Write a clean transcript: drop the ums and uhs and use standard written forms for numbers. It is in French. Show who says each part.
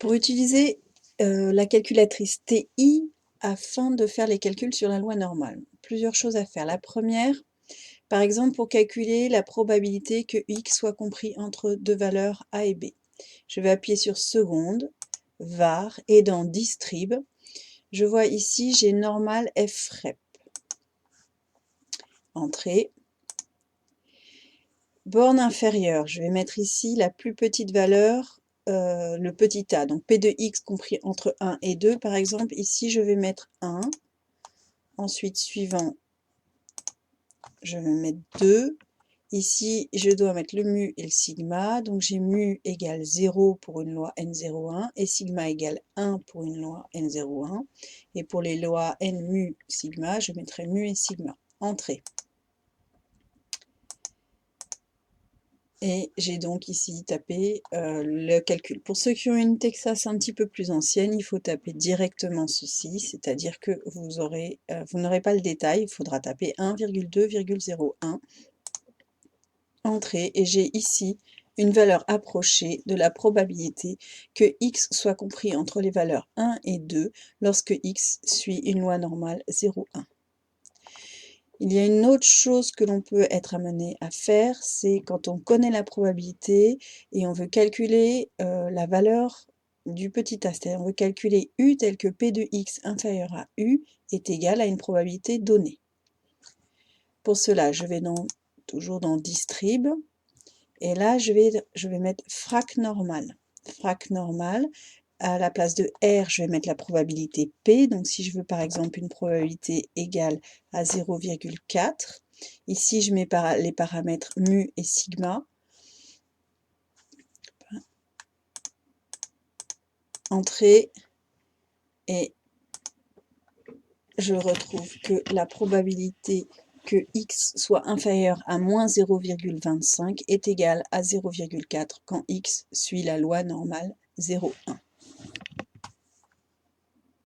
Speaker 1: Pour utiliser la calculatrice TI afin de faire les calculs sur la loi normale, plusieurs choses à faire. La première, par exemple, pour calculer la probabilité que x soit compris entre deux valeurs a et b. Je vais appuyer sur seconde, var, et dans distrib, je vois ici, j'ai normal frep. Entrée. Borne inférieure, je vais mettre ici la plus petite valeur, le petit a, donc p de x compris entre 1 et 2, par exemple, ici je vais mettre 1, ensuite suivant, je vais mettre 2, ici je dois mettre le mu et le sigma, donc j'ai mu égale 0 pour une loi n01 et sigma égale 1 pour une loi n01, et pour les lois n mu sigma, je mettrai mu et sigma. Entrée. Et j'ai donc ici tapé le calcul. Pour ceux qui ont une Texas un petit peu plus ancienne, il faut taper directement ceci, c'est-à-dire que vous n'aurez pas le détail, il faudra taper 1,2,01, entrée, et j'ai ici une valeur approchée de la probabilité que x soit compris entre les valeurs 1 et 2 lorsque x suit une loi normale 0,1. Il y a une autre chose que l'on peut être amené à faire, c'est quand on connaît la probabilité et on veut calculer la valeur du petit a, c'est-à-dire on veut calculer u tel que p de x inférieur à u est égal à une probabilité donnée. Pour cela, je vais toujours dans distrib, et là je vais mettre frac normal. Frac normal, à la place de R, je vais mettre la probabilité P. Donc, si je veux par exemple une probabilité égale à 0,4, ici je mets les paramètres mu et sigma. Entrée, et je retrouve que la probabilité que x soit inférieur à moins 0,25 est égale à 0,4 quand x suit la loi normale 0,1.